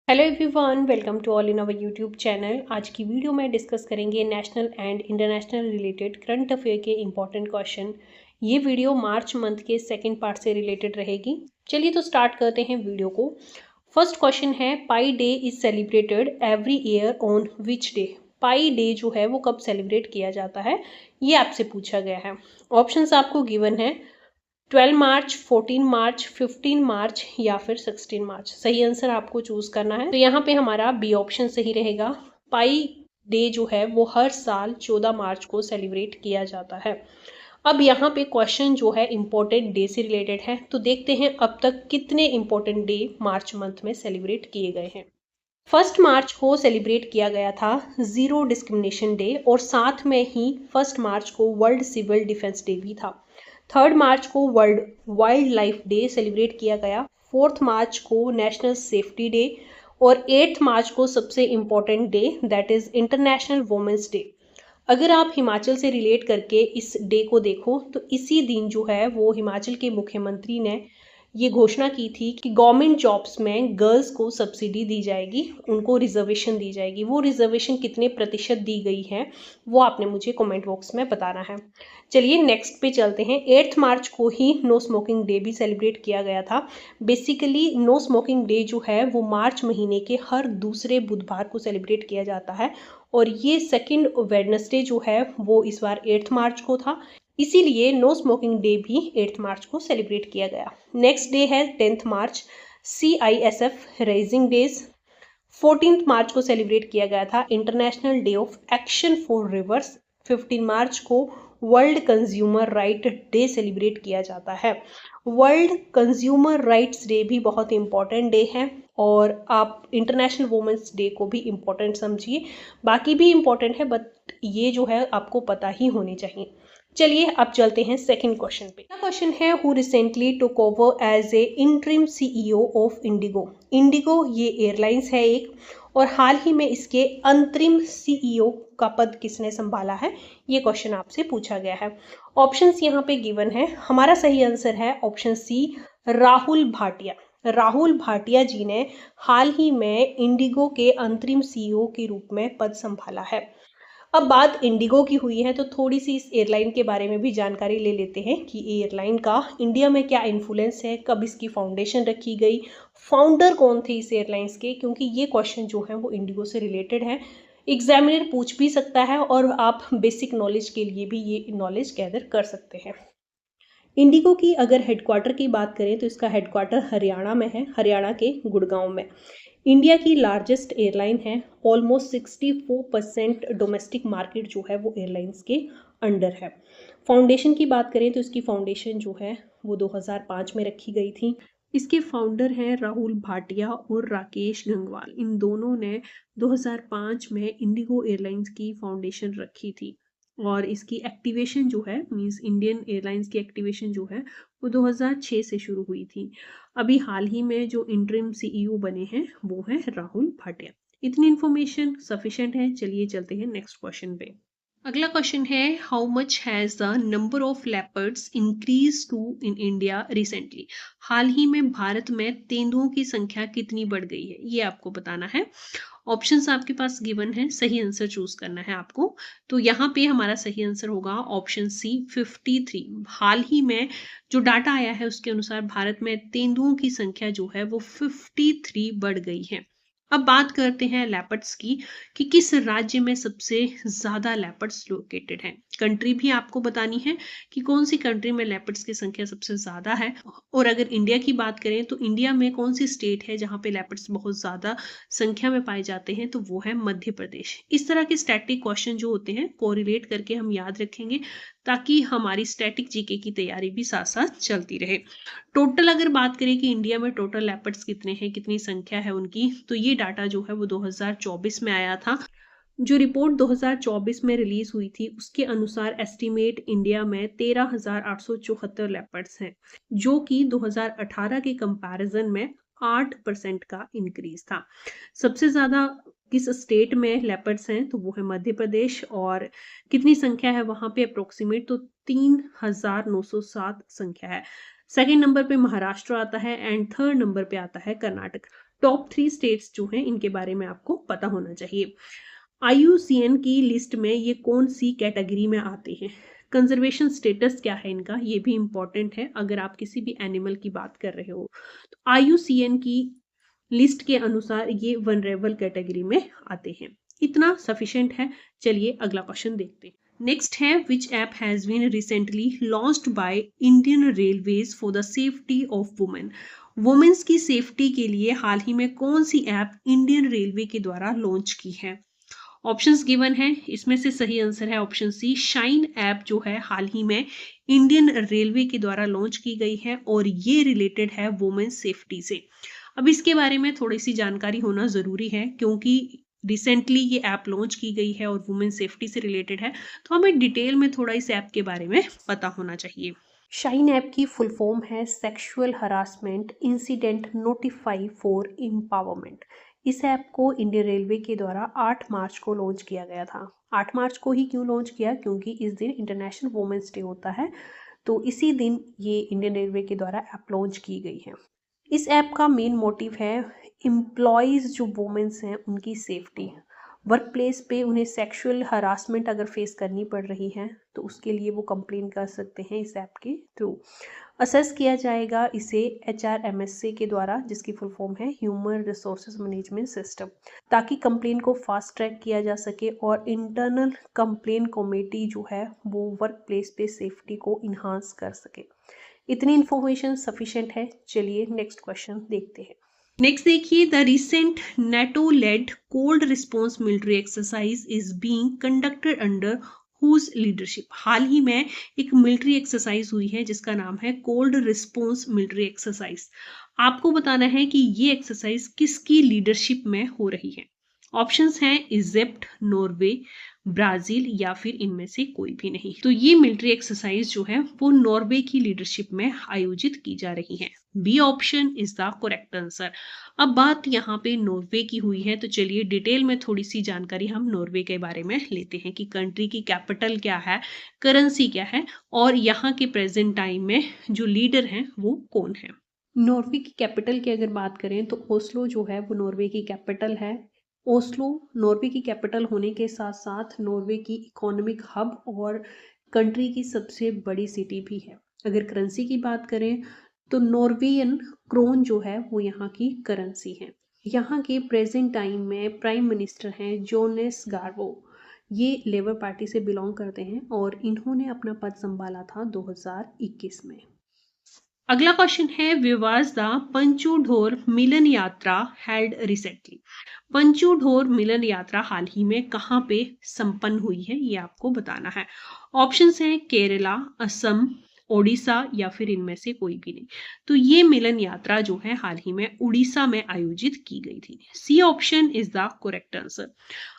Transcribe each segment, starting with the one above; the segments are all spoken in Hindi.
Hello everyone, welcome to all in our YouTube channel. आज की वीडियो में डिस्कस करेंगे national and international related current affair के इंपॉर्टेंट क्वेश्चन। ये वीडियो मार्च मंथ के सेकंड पार्ट से रिलेटेड रहेगी। चलिए तो स्टार्ट करते हैं वीडियो को। फर्स्ट क्वेश्चन है, pi day is celebrated every year on which day. Pi day जो है वो कब सेलिब्रेट किया जाता है, ये आपसे पूछा गया है। ऑप्शंस आपको गिवन है 12 मार्च, 14 मार्च, 15 मार्च या फिर 16 मार्च। सही आंसर आपको चूज करना है। तो यहाँ पे हमारा बी ऑप्शन सही रहेगा। पाई डे जो है वो हर साल 14 मार्च को सेलिब्रेट किया जाता है। अब यहाँ पे क्वेश्चन जो है इम्पोर्टेंट डे से रिलेटेड है, तो देखते हैं अब तक कितने इम्पोर्टेंट डे मार्च मंथ में सेलिब्रेट किए गए हैं। 1 मार्च को सेलिब्रेट किया गया था जीरो डिस्क्रिमिनेशन डे, और साथ में ही 1 मार्च को वर्ल्ड सिविल डिफेंस डे भी था। 3 मार्च को world wild life day celebrate किया गया। 4 मार्च को नेशनल सेफ्टी डे, और 8 मार्च को सबसे important day that is international women's day. अगर आप हिमाचल से रिलेट करके इस डे को देखो तो इसी दिन जो है वो हिमाचल के मुख्यमंत्री ने ये घोषणा की थी कि गवर्नमेंट जॉब्स में गर्ल्स को सब्सिडी दी जाएगी, उनको रिजर्वेशन दी जाएगी। वो रिजर्वेशन कितने प्रतिशत दी गई है वो आपने मुझे कमेंट बॉक्स में बताना है। चलिए नेक्स्ट पे चलते हैं। 8 मार्च को ही नो स्मोकिंग डे भी सेलिब्रेट किया गया था। बेसिकली नो स्मोकिंग डे जो है वो मार्च महीने के हर दूसरे बुधवार को सेलिब्रेट किया जाता है, और ये सेकेंड वेडनेसडे जो है वो इस बार 8 मार्च को था, इसीलिए नो स्मोकिंग डे भी 8 मार्च को सेलिब्रेट किया गया। नेक्स्ट डे है 10 मार्च, CISF रेजिंग डेज। 14 मार्च को सेलिब्रेट किया गया था international day of action for reverse. 15 मार्च को world consumer right day celebrate किया जाता है। वर्ल्ड कंज्यूमर राइट्स डे भी बहुत इंपॉर्टेंट डे है, और आप इंटरनेशनल वुमेन्स डे को भी इम्पोर्टेंट समझिए। बाकी भी इम्पोर्टेंट है, बट ये जो है आपको पता ही होनी चाहिए। चलिए अब चलते हैं सेकंड क्वेश्चन पे। क्वेश्चन है, who recently took over as a interim CEO of IndiGo. IndiGo ये एयरलाइंस है एक, और हाल ही में इसके अंतरिम CEO का पद किसने संभाला है, ये क्वेश्चन आपसे पूछा गया है। ऑप्शंस यहाँ पे गिवन है। हमारा सही आंसर है ऑप्शन सी, राहुल भाटिया। राहुल भाटिया जी ने हाल ही में इंडिगो के अंतरिम CEO के रूप में पद संभाला है। अब बात इंडिगो की हुई है तो थोड़ी सी इस एयरलाइन के बारे में भी जानकारी ले लेते हैं कि एयरलाइन का इंडिया में क्या इन्फ्लुएंस है, कब इसकी फाउंडेशन रखी गई, फाउंडर कौन थे इस एयरलाइंस के, क्योंकि ये क्वेश्चन जो है वो इंडिगो से रिलेटेड है। एग्जामिनर पूछ भी सकता है, और आप बेसिक नॉलेज के लिए भी ये नॉलेज गैदर कर सकते हैं। इंडिगो की अगर हेडक्वार्टर की बात करें तो इसका हेडक्वार्टर हरियाणा में है, हरियाणा के गुड़गांव में। इंडिया की लार्जेस्ट एयरलाइन है। ऑलमोस्ट 64% डोमेस्टिक मार्केट जो है वो एयरलाइंस के अंडर है। फाउंडेशन की बात करें तो इसकी फाउंडेशन जो है वो 2005 में रखी गई थी। इसके फाउंडर हैं राहुल भाटिया और राकेश गंगवाल। इन दोनों ने 2005 में इंडिगो एयरलाइंस की फाउंडेशन रखी थी, और इसकी एक्टिवेशन जो है मींस इंडियन एयरलाइंस की एक्टिवेशन जो है वो 2006 से शुरू हुई थी। अभी हाल ही में जो इंटरिम CEO बने हैं वो है राहुल भाटिया। इतनी इन्फॉर्मेशन सफिशिएंट है। चलिए चलते हैं नेक्स्ट क्वेश्चन पे। अगला क्वेश्चन है, how much has the number of leopards increase to in India recently. हाल ही में भारत में तेंदुओं की संख्या कितनी बढ़ गई है, ये आपको बताना है। ऑप्शंस आपके पास गिवन है, सही आंसर चूज करना है आपको। तो यहाँ पे हमारा सही आंसर होगा ऑप्शन सी, 53। हाल ही में जो डाटा आया है उसके अनुसार भारत में तेंदुओं की संख्या जो है वो 53 बढ़ गई है। अब बात करते हैं लेपर्ड्स की, कि किस राज्य में सबसे ज्यादा लेपर्ड्स लोकेटेड हैं। कंट्री भी आपको बतानी है कि कौन सी कंट्री में लेपर्ड्स की संख्या सबसे ज्यादा है। और अगर इंडिया की बात करें तो इंडिया में कौन सी स्टेट है जहां पे लेपर्ड्स बहुत ज्यादा संख्या में पाए जाते हैं, तो वो है मध्य प्रदेश। इस तरह के स्टैटिक क्वेश्चन जो होते हैं कोरिलेट करके हम याद रखेंगे, ताकि हमारी स्टैटिक जीके की तैयारी भी साथ साथ चलती रहे। टोटल अगर बात करें कि इंडिया में टोटल लेपर्ड्स कितने हैं, कितनी संख्या है उनकी, तो ये डाटा जो है वो 2024 में आया था। जो रिपोर्ट 2024 में रिलीज हुई थी उसके अनुसार एस्टिमेट इंडिया में 13,874 लेपर्ड्स हैं, जो कि 2018 के कंपैरिजन में 8% का इंक्रीज था। सबसे ज्यादा किस स्टेट में लेपर्ड्स हैं, तो वो है मध्य प्रदेश, और कितनी संख्या है वहां पे अप्रोक्सीमेट, तो 3,907 संख्या है। सेकंड नंबर पे महाराष्ट्र आता है, एंड थर्ड नंबर पे आता है कर्नाटक। टॉप 3 स्टेट्स जो हैं इनके बारे में आपको पता होना चाहिए। IUCN की लिस्ट में ये कौन सी कैटेगरी में आते हैं? कंजर्वेशन स्टेटस क्या है इनका, ये भी इंपॉर्टेंट है अगर आप किसी भी एनिमल की बात कर रहे हो। तो IUCN की लिस्ट के अनुसार ये वनरेबल कैटेगरी में आते हैं। इतना सफिशिएंट है। चलिए अगला क्वेश्चन देखते हैं। नेक्स्ट है, which app has been recently launched by Indian railways for the safety of women? Women's की सेफ्टी के लिए हाल ही में कौन सी ऐप इंडियन रेलवे के द्वारा लॉन्च की है? ऑप्शंस गिवन है, इसमें से सही आंसर है ऑप्शन सी, शाइन ऐप जो है हाल ही में इंडियन रेलवे के द्वारा लॉन्च की गई है और ये रिलेटेड है वुमेन सेफ्टी से। अब इसके बारे में थोड़ी सी जानकारी होना जरूरी है क्योंकि रिसेंटली ये ऐप लॉन्च की गई है और वुमेन सेफ्टी से रिलेटेड है, तो हमें डिटेल में थोड़ा इस ऐप के बारे में पता होना चाहिए। शाइन ऐप की फुल फॉर्म है sexual harassment incident notify for empowerment. इस ऐप को इंडियन रेलवे के द्वारा 8 मार्च को लॉन्च किया गया था। 8 मार्च को ही क्यों लॉन्च किया? क्योंकि इस दिन इंटरनेशनल वुमेन्स डे होता है, तो इसी दिन ये इंडियन रेलवे के द्वारा ऐप लॉन्च की गई है। इस ऐप का मेन मोटिव है एम्प्लॉयज़ जो वुमेन्स हैं उनकी सेफ्टी। वर्क प्लेस पे उन्हें सेक्सुअल हरासमेंट अगर फेस करनी पड़ रही है तो उसके लिए वो कंप्लेन कर सकते हैं इस ऐप के थ्रू। असेस किया जाएगा इसे HRMSA के द्वारा, जिसकी फुल फॉर्म है ह्यूमन रिसोर्सेज मैनेजमेंट सिस्टम, ताकि कंप्लेन को फास्ट ट्रैक किया जा सके और इंटरनल कंप्लेन कमेटी जो है वो वर्क प्लेस पे सेफ्टी को इन्हांस कर सके। इतनी इन्फॉर्मेशन सफिशिएंट है। चलिए नेक्स्ट क्वेश्चन देखते हैं। नेक्स्ट देखिए, the recent NATO led cold response military exercise is being conducted under whose leadership? हाल ही में एक मिलिट्री एक्सरसाइज हुई है जिसका नाम है कोल्ड रिस्पॉन्स मिलिट्री एक्सरसाइज। आपको बताना है कि ये एक्सरसाइज किसकी लीडरशिप में हो रही है। ऑप्शंस हैं इजिप्ट, नॉर्वे, ब्राजील या फिर इनमें से कोई भी नहीं। तो ये मिलिट्री एक्सरसाइज जो है वो नॉर्वे की लीडरशिप में आयोजित की जा रही है। B option is the correct answer. अब बात यहाँ पे नॉर्वे की हुई है, तो चलिए डिटेल में थोड़ी सी जानकारी हम नॉर्वे के बारे में लेते हैं कि कंट्री की कैपिटल क्या है, करेंसी क्या है और यहाँ के प्रेजेंट टाइम में जो लीडर हैं वो कौन है। नॉर्वे की कैपिटल की अगर बात करें तो ओस्लो जो है वो नॉर्वे की कैपिटल है। ओस्लो नॉर्वे की कैपिटल होने के साथ साथ नॉर्वे की इकोनॉमिक हब और कंट्री की सबसे बड़ी सिटी भी है। अगर करेंसी की बात करें तो नॉर्वेयन क्रोन जो है वो यहाँ की करेंसी है। यहाँ के प्रेजेंट टाइम में प्राइम मिनिस्टर हैं जोनेस गार्बो। ये लेबर पार्टी से बिलोंग करते हैं और इन्होंने अपना पद संभाला था 2021 में। अगला क्वेश्चन है, विवास द पंचू ढोर मिलन यात्रा हेल्ड रिसेंटली? पंचू ढोर मिलन यात्रा हाल ही में कहाँ पे संपन्न हुई है, ये आपको बताना है। ऑप्शंस हैं केरला, असम, ओडिशा या फिर इनमें से कोई भी नहीं। तो ये मिलन यात्रा जो है हाल ही में उड़ीसा में आयोजित की गई थी। C option is the correct answer.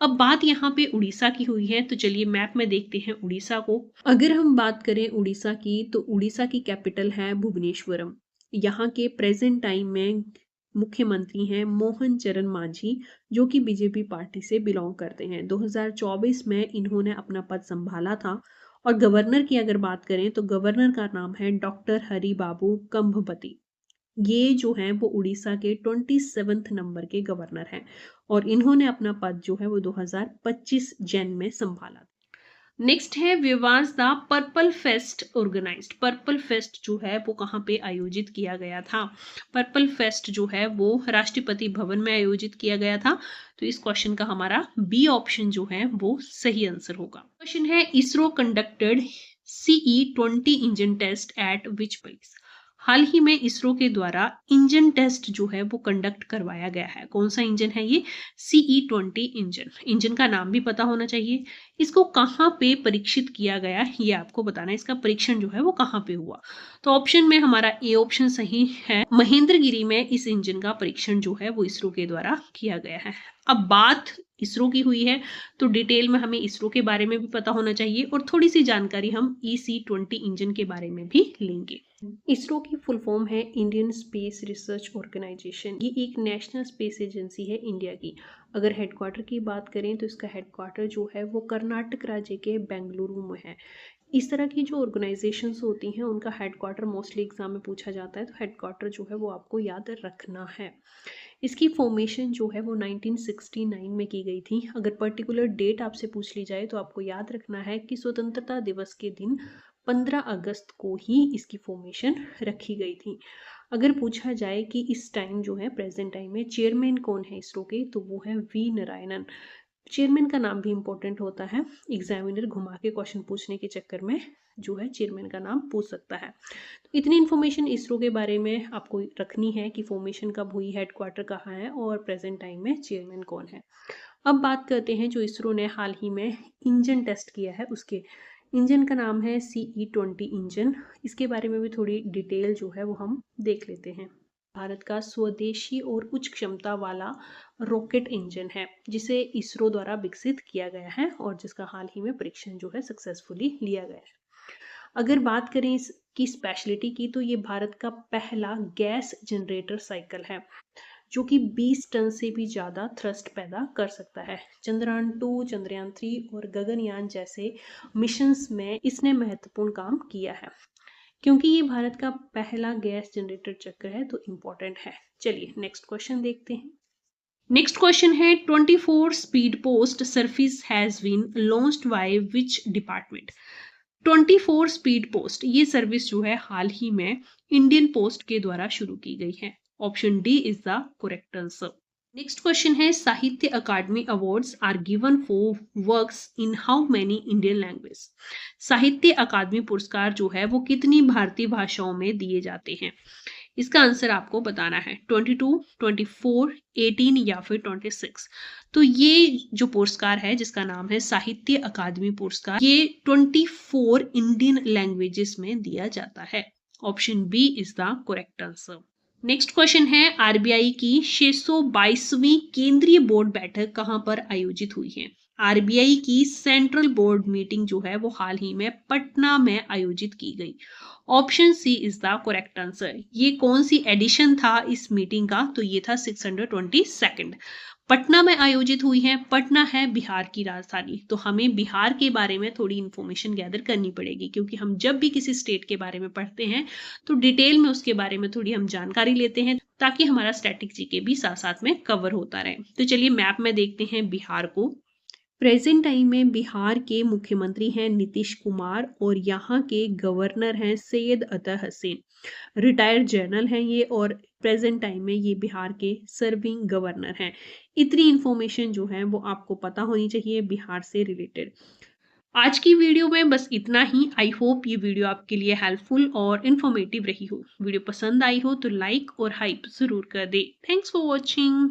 अब बात यहाँ पे उड़ीसा की हुई है, तो चलिए मैप में देखते हैं उड़ीसा को। अगर हम बात करें उड़ीसा की तो उड़ीसा की कैपिटल है भुवनेश्वरम। यहाँ के प्रेजेंट टाइम में मुख्यमंत्री हैं मोहन चरण मांझी, जो कि बीजेपी पार्टी से बिलोंग करते हैं। 2024 में इन्होंने अपना पद संभाला था। और गवर्नर की अगर बात करें तो गवर्नर का नाम है डॉक्टर हरि बाबू कंभपति। ये जो हैं वो उड़ीसा के 27वें नंबर के गवर्नर हैं और इन्होंने अपना पद जो है वो 2025 जैन में संभाला। नेक्स्ट है, where was the purple fest organised? Purple fest जो है वो कहाँ पे आयोजित किया गया था? पर्पल फेस्ट जो है वो राष्ट्रपति भवन में आयोजित किया गया था। तो इस क्वेश्चन का हमारा बी ऑप्शन जो है वो सही आंसर होगा। क्वेश्चन है, ISRO conducted CE-20 engine test at which place? हाल ही में इसरो के द्वारा इंजन टेस्ट जो है वो कंडक्ट करवाया गया है। कौन सा इंजन है ये? CE-20 engine. इंजन का नाम भी पता होना चाहिए। इसको कहाँ पे परीक्षित किया गया ये आपको बताना है। इसका परीक्षण जो है वो कहाँ पे हुआ? तो ऑप्शन में हमारा ए ऑप्शन सही है। महेंद्रगिरी में इस इंजन का परीक्षण जो है वो इसरो के द्वारा किया गया है। अब बात इसरो की हुई है तो डिटेल में हमें इसरो के बारे में भी पता होना चाहिए और थोड़ी सी जानकारी हम EC-20 इंजन के बारे में भी लेंगे। इसरो की फुल फॉर्म है इंडियन स्पेस रिसर्च ऑर्गेनाइजेशन। ये एक नेशनल स्पेस एजेंसी है इंडिया की। अगर हेडक्वार्टर की बात करें तो इसका हेडक्वार्टर जो है वो कर्नाटक राज्य के बेंगलुरु में है। इस तरह की जो ऑर्गेनाइजेशंस होती हैं उनका हेडक्वार्टर मोस्टली एग्जाम में पूछा जाता है, तो हेडक्वार्टर जो है वो आपको याद रखना है। इसकी फॉर्मेशन जो है वो 1969 में की गई थी। अगर पर्टिकुलर डेट आपसे पूछ ली जाए तो आपको याद रखना है कि स्वतंत्रता दिवस के दिन 15 अगस्त को ही इसकी फॉर्मेशन रखी गई थी। अगर पूछा जाए कि इस टाइम जो है प्रेजेंट टाइम में चेयरमैन कौन है इसरो के, तो वो है वी नारायणन। चेयरमैन का नाम भी इंपॉर्टेंट होता है, एग्जामिनर घुमा के क्वेश्चन पूछने के चक्कर में जो है चेयरमैन का नाम पूछ सकता है। तो इतनी इन्फॉर्मेशन इसरो के बारे में आपको रखनी है कि फॉर्मेशन कब हुई, हेडक्वार्टर कहाँ है और प्रेजेंट टाइम में चेयरमैन कौन है। अब बात करते हैं जो इसरो ने हाल ही में इंजन टेस्ट किया है उसके। इंजन का नाम है CE-20 इंजन। इसके बारे में भी थोड़ी डिटेल जो है वो हम देख लेते हैं। भारत का स्वदेशी और उच्च क्षमता वाला रॉकेट इंजन है जिसे इसरो द्वारा विकसित किया गया है और जिसका हाल ही में परीक्षण जो है सक्सेसफुली लिया गया है। अगर बात करें इसकी स्पेशलिटी की, तो ये भारत का पहला गैस जनरेटर साइकिल है जो कि 20 टन से भी ज़्यादा थ्रस्ट पैदा कर सकता है। चंद्रयान 2, चंद्रयान 3 और गगनयान जैसे मिशंस में इसने महत्वपूर्ण काम किया है। क्योंकि ये भारत का पहला गैस जनरेटर चक्र है तो इम्पोर्टेंट है। चलिए नेक्स्ट क्वेश्चन देखते हैं। नेक्स्ट क्वेश्चन है 24 speed post service has been launched by which department. 24 speed post ये सर्विस जो है हाल ही में इंडियन पोस्ट के द्वारा शुरू की गई है। Option D is the correct answer. Next question है Sahitya Akademi awards are given for works in how many Indian language. Sahitya Akademi पुरस्कार जो है वो कितनी भारतीय भाषाओं में दिए जाते हैं। इसका आंसर आपको बताना है 22, 24, 18 या फिर 26। तो ये जो पुरस्कार है जिसका नाम है साहित्य अकादमी पुरस्कार, ये 24 इंडियन लैंग्वेजेस में दिया जाता है। Option B is the correct answer. Next question है आरबीआई की 622वीं केंद्रीय बोर्ड बैठक कहां पर आयोजित हुई है। आरबीआई की सेंट्रल बोर्ड मीटिंग जो है वो हाल ही में पटना में आयोजित की गई। Option C is the correct answer. ये कौन सी एडिशन था इस मीटिंग का, तो ये था 622nd। पटना में आयोजित हुई है। पटना है बिहार की राजधानी, तो हमें बिहार के बारे में थोड़ी इंफॉर्मेशन गैदर करनी पड़ेगी क्योंकि हम जब भी किसी स्टेट के बारे में पढ़ते हैं तो डिटेल में उसके बारे में थोड़ी हम जानकारी लेते हैं ताकि हमारा स्टैटिक जीके भी साथ साथ में कवर होता रहे। तो चलिए मैप में देखते हैं बिहार को। प्रेजेंट टाइम में बिहार के मुख्यमंत्री हैं नीतीश कुमार और यहाँ के गवर्नर हैं सैयद अता हसीन। रिटायर्ड जनरल हैं ये और प्रेजेंट टाइम में ये बिहार के सर्विंग गवर्नर हैं। इतनी इंफॉर्मेशन जो है वो आपको पता होनी चाहिए बिहार से रिलेटेड। आज की वीडियो में बस इतना ही। आई होप ये वीडियो आपके लिए हेल्पफुल और इन्फॉर्मेटिव रही हो। वीडियो पसंद आई हो तो लाइक और हाइप जरूर कर दे। Thanks for watching.